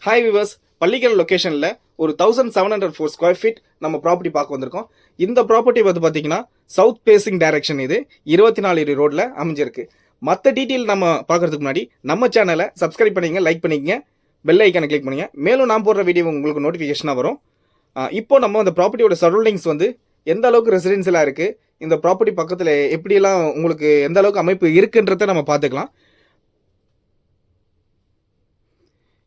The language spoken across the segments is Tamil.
ஹாய் விவர்ஸ், பள்ளிக்கல் லொக்கேஷனில் ஒரு 1704 ஸ்கொயர் ஃபீட் நம்ம ப்ராப்பர்ட்டி பார்க்க வந்திருக்கோம். இந்த ப்ராப்பர்ட்டி வந்து பார்த்தீங்கன்னா சவுத் பேசிங் டைரக்ஷன், இது 24 அடி ரோட்டில் அமைஞ்சிருக்கு. மற்ற டீட்டெயில் நம்ம பார்க்கறதுக்கு முன்னாடி நம்ம சேனலை சப்ஸ்கிரைப் பண்ணிங்க, லைக் பண்ணிக்கங்க, பெல் ஐக்கானை கிளிக் பண்ணிங்க. மேலும் நான் போடுற வீடியோ உங்களுக்கு நோட்டிஃபிகேஷனாக வரும். இப்போ நம்ம அந்த ப்ராப்பர்ட்டியோட சரௌண்டிங்ஸ் வந்து எந்த அளவுக்கு ரெசிடென்சியலாக இருக்குது, இந்த ப்ராப்பர்ட்டி பக்கத்தில் எப்படியெல்லாம் உங்களுக்கு எந்த அளவுக்கு அமைப்பு இருக்குன்றதை நம்ம பார்த்துக்கலாம்.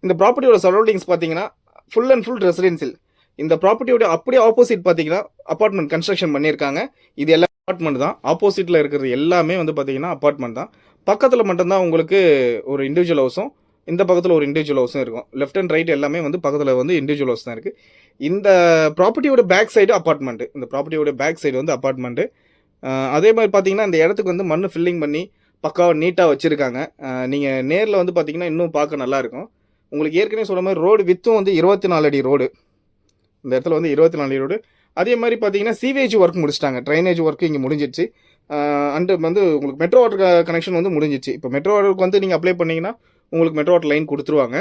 இந்த ப்ராப்பர்ட்டியோட சரௌண்டிங்ஸ் பார்த்தீங்கன்னா ஃபுல் அண்ட் ஃபுல் ரெசிடென்சியல். இந்த ப்ராப்பர்ட்டியோட அப்படியே ஆப்போசிட் பார்த்தீங்கன்னா அப்பார்ட்மெண்ட் கன்ஸ்ட்ரக்ஷன் பண்ணியிருக்காங்க. இது எல்லா அப்பார்ட்மெண்ட் தான். ஆப்போசிட்டில் இருக்கிறது எல்லாமே வந்து பார்த்தீங்கன்னா அப்பார்ட்மெண்ட் தான். பக்கத்தில் மட்டும்தான் உங்களுக்கு ஒரு இண்டிவிஜுவல் ஹவுஸும், இந்த பக்கத்தில் ஒரு இண்டிவிஜுவல் ஹவுஸும் இருக்கும். லெஃப்ட் அண்ட் ரைட் எல்லாமே வந்து பக்கத்தில் வந்து இண்டிவிஜுவல் ஹவுஸ் தான் இருக்குது. இந்த ப்ராப்பர்ட்டியோட பேக் சைடு அப்பார்ட்மெண்ட்டு. இந்த ப்ராப்பர்ட்டியோட பேக் சைடு வந்து அப்பார்ட்மெண்ட்டு. அதே மாதிரி பார்த்தீங்கன்னா இந்த இடத்துக்கு வந்து மண் ஃபில்லிங் பண்ணி பக்காவாக நீட்டாக வச்சுருக்காங்க. நீங்கள் நேரில் வந்து பார்த்தீங்கன்னா இன்னும் பார்க்க நல்லாயிருக்கும். உங்களுக்கு ஏற்கனவே சொல்கிற மாதிரி ரோடு வித்தும் வந்து 24 அடி ரோடு. இந்த இடத்துல வந்து 24 அடி ரோடு. அதே மாதிரி பார்த்தீங்கன்னா சீவேஜ் ஒர்க் முடிச்சிட்டாங்க. ட்ரைனேஜ் ஒர்க்கு இங்கே முடிஞ்சிடுச்சு. அண்டு வந்து உங்களுக்கு மெட்ரோ வாட்டர் கனெக்ஷன் வந்து முடிஞ்சிச்சு. இப்போ மெட்ரோ வாட்டருக்கு வந்து நீங்கள் அப்ளை பண்ணிங்கன்னா உங்களுக்கு மெட்ரோ வாட்டர் லைன் கொடுத்துருவாங்க.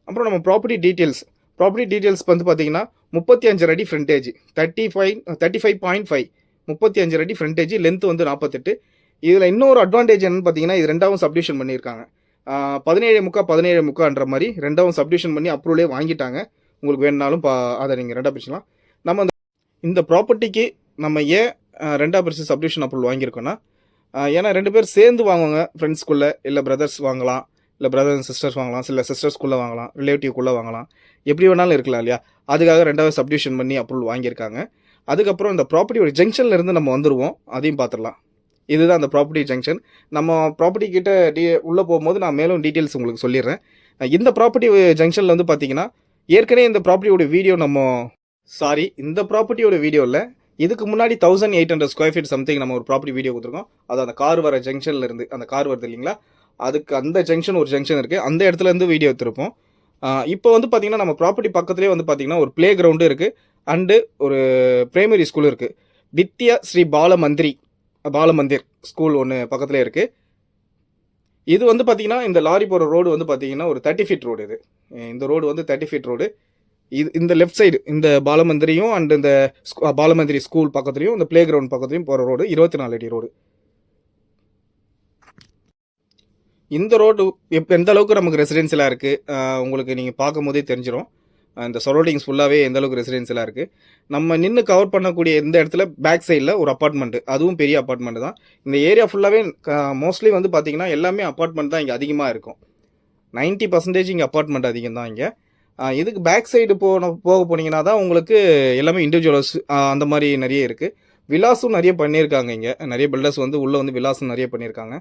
அப்புறம் நம்ம ப்ராப்பர்ட்டி டீட்டெயில்ஸ் வந்து பார்த்தீங்கன்னா 35 அடி ஃப்ரண்டேஜ், 35.5, 35 அடி ஃப்ரண்டேஜ், லென்த் வந்து 48. இதில் இன்னொரு அட்வான்டேஜ் என்னன்னு பார்த்தீங்கன்னா இது ரெண்டாவும் சப்டிவிஷன் பண்ணியிருக்காங்க. 17.5 மாதிரி ரெண்டாவும் சப்டிவிஷன் பண்ணி அப்ரூவலே வாங்கிட்டாங்க. உங்களுக்கு வேணுனாலும் அதை நீங்கள் ரெண்டாக பிரிச்சுக்கலாம். நம்ம இந்த ப்ராப்பர்ட்டிக்கு நம்ம ஏன் ரெண்டாக பிரிச்சு சப்டிவிஷன் அப்ரூவல் வாங்கியிருக்கோன்னா, ஏன்னா 2 பேர் சேர்ந்து வாங்குவாங்க. ஃப்ரெண்ட்ஸ்குள்ளே இல்லை பிரதர்ஸ் வாங்கலாம், இல்லை பிரதர்ஸ் அண்ட் சிஸ்டர்ஸ் வாங்கலாம், இல்லை சிஸ்டர்ஸ்குள்ளே வாங்கலாம், ரிலேட்டிவ்குள்ளே வாங்கலாம், எப்படி வேணாலும் இருக்கலாம் இல்லையா. அதுக்காக ரெண்டாவது சப்டிவிஷன் பண்ணி அப்ரூவல் வாங்கியிருக்காங்க. அதுக்கப்புறம் இந்த ப்ராப்பர்ட்டியோட ஜங்ஷன்லேருந்து நம்ம வந்துடுவோம், அதையும் பார்த்துடலாம். இதுதான் அந்த ப்ராப்பர்ட்டி ஜங்ஷன். நம்ம ப்ராப்பர்ட்டி கிட்ட உள்ளே போகும்போது நான் மேலும் டீட்டெயில்ஸ் உங்களுக்கு சொல்லிடுறேன். இந்த ப்ராப்பர்ட்டி ஜங்ஷனில் வந்து பார்த்தீங்கன்னா ஏற்கனவே இந்த ப்ராப்பர்ட்டியோட வீடியோ இந்த ப்ராப்பர்ட்டியோட வீடியோவில் இதுக்கு முன்னாடி 1800 ஸ்கொயர் ஃபீட் சம்திங் நம்ம ஒரு ப்ராப்பர்ட்டி வீடியோ கொடுத்துருக்கோம். அது அந்த கார் வர ஜங்ஷனில் இருந்து, அந்த கார் வருது இல்லைங்களா, அதுக்கு அந்த ஜங்ஷன் ஒரு ஜங்ஷன் இருக்குது, அந்த இடத்துல இருந்து வீடியோ எடுத்திருப்போம். இப்போ வந்து பார்த்தீங்கன்னா நம்ம ப்ராப்பர்ட்டி பக்கத்துலேயே வந்து பார்த்தீங்கன்னா ஒரு ப்ளே கிரவுண்டு இருக்குது, அண்டு ஒரு பிரைமரி ஸ்கூல் இருக்குது. வித்யா ஸ்ரீ பாலமந்திர் ஸ்கூல் ஒன்று பக்கத்தில் இருக்குது. இது வந்து பார்த்தீங்கன்னா இந்த லாரி போகிற ரோடு வந்து பார்த்தீங்கன்னா ஒரு 30 ஃபீட் ரோடு. இந்த ரோடு வந்து 30 ஃபீட் ரோடு. இந்த லெஃப்ட் சைடு இந்த பாலமந்திரியும் அண்ட் இந்த பாலமந்திரி ஸ்கூல் பக்கத்துலையும் இந்த ப்ளே கிரவுண்ட் பக்கத்துலையும் போகிற ரோடு 24 அடி ரோடு. இந்த ரோடு எந்த அளவுக்கு நமக்கு ரெசிடென்சியலாக இருக்குது உங்களுக்கு நீங்கள் பார்க்கும் போதே தெரிஞ்சிடும். இந்த சரௌண்டிங்ஸ் ஃபுல்லாகவே எந்த அளவுக்கு ரெசிடென்சியலாக இருக்குது. நம்ம நின்று கவர் பண்ணக்கூடிய இந்த இடத்துல பேக் சைடில் ஒரு அப்பார்ட்மெண்ட்டு, அதுவும் பெரிய அப்பார்ட்மெண்ட் தான். இந்த ஏரியா ஃபுல்லாகவே மோஸ்ட்லி வந்து பார்த்திங்கன்னா எல்லாமே அப்பார்ட்மெண்ட் தான் இங்கே அதிகமாக இருக்கும். 90% இங்கே அப்பார்ட்மெண்ட் அதிகம் தான் இங்கே. இதுக்கு பேக் சைடு போக போனீங்கன்னா தான் உங்களுக்கு எல்லாமே இண்டிவிஜுவல்ஸ் அந்த மாதிரி நிறைய இருக்குது. விலாஸும் நிறைய பண்ணியிருக்காங்க. இங்கே நிறைய பில்டர்ஸ் வந்து உள்ளே வந்து விலாஸும் நிறைய பண்ணியிருக்காங்க.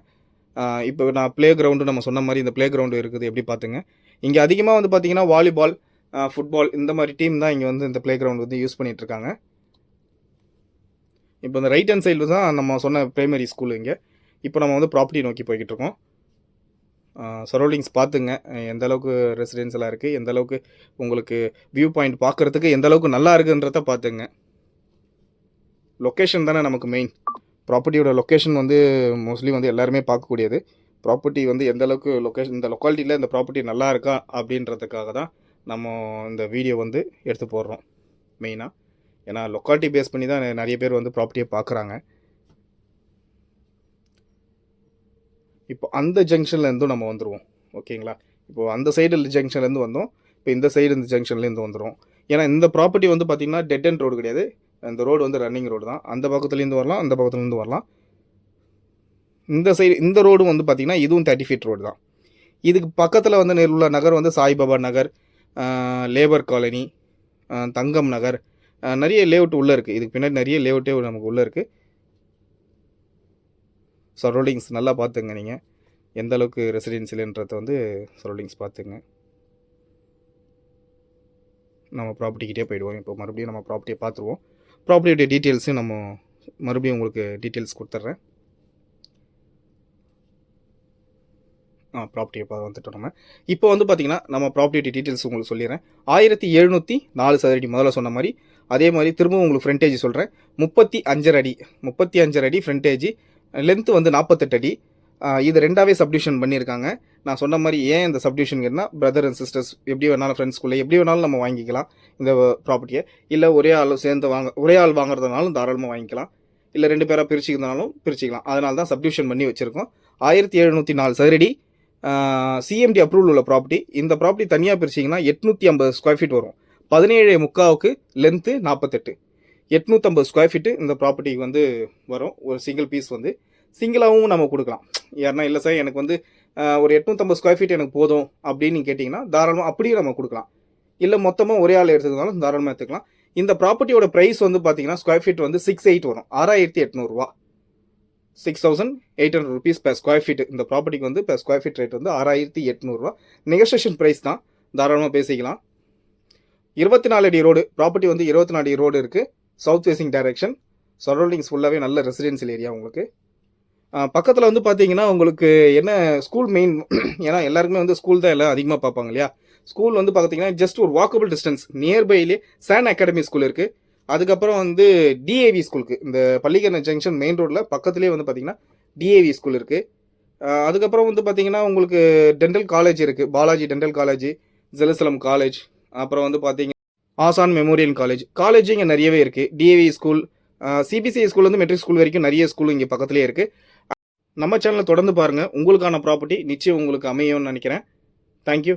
இப்போ நான் ப்ளே கிரவுண்டு நம்ம சொன்ன மாதிரி இந்த ப்ளே கிரவுண்டு இருக்குது, எப்படி பார்த்துங்க. இங்கே அதிகமாக வந்து பார்த்திங்கன்னா வாலிபால், ஃபுட்பால் இந்த மாதிரி டீம் தான் இங்கே வந்து இந்த ப்ளே கிரவுண்ட் வந்து யூஸ் பண்ணிகிட்ருக்காங்க. இப்போ இந்த ரைட் ஹேண்ட் சைடில் தான் நம்ம சொன்ன பிரைமரி ஸ்கூல். இங்கே இப்போ நம்ம வந்து ப்ராப்பர்ட்டி நோக்கி போய்கிட்டு இருக்கோம். சரௌண்டிங்ஸ் பார்த்துங்க, எந்த அளவுக்கு ரெசிடென்சியலாக இருக்குது, எந்த அளவுக்கு உங்களுக்கு வியூ பாயிண்ட் பார்க்குறதுக்கு எந்த அளவுக்கு நல்லா இருக்குன்றத பார்த்துங்க. லொக்கேஷன் தானே நமக்கு மெயின். ப்ராப்பர்ட்டியோட லொக்கேஷன் வந்து மோஸ்ட்லி வந்து எல்லாருமே பார்க்கக்கூடியது. ப்ராப்பர்ட்டி வந்து எந்த அளவுக்கு லொக்கேஷன், இந்த லொக்காலிட்டியில் இந்த ப்ராப்பர்ட்டி நல்லா இருக்கா அப்படின்றதுக்காக தான் நம்ம இந்த வீடியோ வந்து எடுத்து போடுறோம் மெயினாக. ஏன்னா லொக்காலிட்டி பேஸ் பண்ணி தான் நிறைய பேர் வந்து ப்ராப்பர்ட்டியை பார்க்குறாங்க. இப்போ அந்த ஜங்ஷன்லேருந்தும் நம்ம வந்துடுவோம், ஓகேங்களா. இப்போது அந்த சைடு ஜங்ஷன்லேருந்து வந்தோம், இப்போ இந்த சைடு இந்த ஜங்ஷன்லேருந்து வந்துடும். ஏன்னா இந்த ப்ராப்பர்ட்டி வந்து பார்த்திங்கன்னா டெட் அண்ட் ரோடு கிடையாது. இந்த ரோடு வந்து ரன்னிங் ரோடு தான். அந்த பக்கத்துலேருந்து வரலாம், அந்த பக்கத்துலேருந்து வரலாம். இந்த சைடு இந்த ரோடும் வந்து பார்த்திங்கன்னா இதுவும் 30 ஃபீட் ரோடு தான். இதுக்கு பக்கத்தில் வந்து உள்ள நகர் வந்து சாய்பாபா நகர், லேபர் காலனி, தங்கம் நகர், நிறைய லேஅவுட் உள்ளே இருக்குது. இதுக்கு பின்னாடி நிறைய லேஅவுட்டே நமக்கு உள்ளே இருக்குது. சரௌண்டிங்ஸ் நல்லா பார்த்துங்க, நீங்கள் எந்த அளவுக்கு ரெசிடென்சியல்ன்றதை வந்து சரௌண்டிங்ஸ் பார்த்துங்க. நம்ம ப்ராப்பர்ட்டிக்கிட்டே போயிடுவோம். இப்போ மறுபடியும் நம்ம ப்ராப்பர்ட்டியை பார்த்துருவோம். ப்ராப்பர்ட்டியோடைய டீட்டெயில்ஸும் நம்ம மறுபடியும் உங்களுக்கு டீட்டெயில்ஸ் கொடுத்துட்றேன். ப்ராப்பர்ட்டியை வந்துட்டோம் நம்ம. இப்போ வந்து பார்த்திங்கன்னா நம்ம ப்ராப்பர்ட்டி டீட்டெயில்ஸ் உங்களுக்கு சொல்லிடுறேன். 1704 சதுரடி முதல்ல சொன்ன மாதிரி, அதே மாதிரி திரும்பவும் உங்களுக்கு ஃப்ரண்டேஜ் சொல்கிறேன். 35 அடி ஃப்ரண்டேஜ், லென்த்து வந்து 48 அடி, இது ரெண்டாவே சப்டிவிஷன் பண்ணியிருக்காங்க. நான் சொன்ன மாதிரி ஏன் இந்த சப்டிவிஷன் பிரதர் அண்ட் சிஸ்டர்ஸ் எப்படி வேணாலும் ஃப்ரெண்ட்ஸ்குள்ளே எப்படி வேணாலும் நம்ம வாங்கிக்கலாம் இந்த ப்ராப்பர்ட்டியை. இல்லை ஒரே ஆள் சேர்ந்து ஒரே ஆள் வாங்குறதுனாலும் தாராளமாக வாங்கிக்கலாம். இல்லை 2 பேராக பிரிச்சுக்கிறதுனாலும் பிரிச்சுக்கலாம். அதனால தான் சப்டிவிஷன் பண்ணி வச்சுருக்கோம். 1704 சதுரடி சிஎம்டி அப்ரூவல் உள்ள ப்ராப்பர்ட்டி. இந்த ப்ராப்பர்ட்டி தனியாக பிரிச்சிங்கன்னா 850 ஸ்கொயர் ஃபீட் வரும். 17.75 லென்த்து 48, 850 ஸ்கொயர் ஃபீட்டு இந்த ப்ராப்பர்ட்டிக்கு வந்து வரும். ஒரு சிங்கிள் பீஸ் வந்து சிங்கிளாகவும் நம்ம கொடுக்கலாம். யாருன்னா இல்லை சார் எனக்கு வந்து ஒரு 850 ஸ்கொயர் ஃபீட் எனக்கு போதும் அப்படின்னு நீங்கள் கேட்டிங்கன்னா தாராளமாக அப்படியே நம்ம கொடுக்கலாம். இல்லை மொத்தமாக ஒரே ஆள் எடுத்துக்கிறதாலும் தாராளமாக எடுத்துக்கலாம். இந்த ப்ராப்பர்ட்டியோட ப்ரைஸ் வந்து பார்த்தீங்கன்னா ஸ்கொயர் ஃபீட் வந்து 6,800 வரும். 6,800 ரூபா, 6,800 rupees per ஸ்கொயர் ஃபீட். இந்த ப்ராப்பர்ட்டிக்கு வந்து per ஸ்கொயர் ஃபீட் ரேட் வந்து 6,800 ரூபா. நெகோசியேஷன் ப்ரைஸ் தான், தாராளமாக பேசிக்கலாம். 24 அடி ரோடு ப்ராப்பர்ட்டி வந்து 24 அடி ரோடு இருக்குது. South facing direction. சரௌண்டிங்ஸ் ஃபுல்லாகவே நல்ல ரெசிடென்சியல் ஏரியா. உங்களுக்கு பக்கத்தில் வந்து பார்த்தீங்கன்னா உங்களுக்கு என்ன ஸ்கூல் மெயின் ஏன்னா எல்லாருக்குமே வந்து ஸ்கூல் தான் எல்லாம் அதிகமாக பார்ப்பாங்க இல்லையா. ஸ்கூல் வந்து பார்த்தீங்கன்னா ஜஸ்ட் ஒரு வாக்கபிள் டிஸ்டன்ஸ் நியர்பைலே சான் அகாடமி ஸ்கூல் இருக்குது. அதுக்கப்புறம் வந்து டிஏவி ஸ்கூலுக்கு இந்த பள்ளிக்கரணை ஜங்ஷன் மெயின் ரோட்டில் பக்கத்துலேயே வந்து பார்த்தீங்கன்னா டிஏவி ஸ்கூல் இருக்குது. அதுக்கப்புறம் வந்து பார்த்தீங்கன்னா உங்களுக்கு டென்டல் காலேஜ் இருக்குது. Balaji dental college, Jerusalem college, அப்புறம் வந்து பார்த்தீங்கன்னா ஆசான் மெமோரியல் காலேஜ் இங்கே நிறையவே இருக்குது. டிஏவி ஸ்கூல், சிபிசிஐ ஸ்கூல் வந்து மெட்ரிக் ஸ்கூல் வரைக்கும் நிறைய ஸ்கூல் இங்கே பக்கத்துலேயே இருக்குது. நம்ம சேனலை தொடர்ந்து பாருங்கள். உங்களுக்கான ப்ராப்பர்ட்டி நிச்சயம் உங்களுக்கு அமையும்னு நினைக்கிறேன். தேங்க்யூ.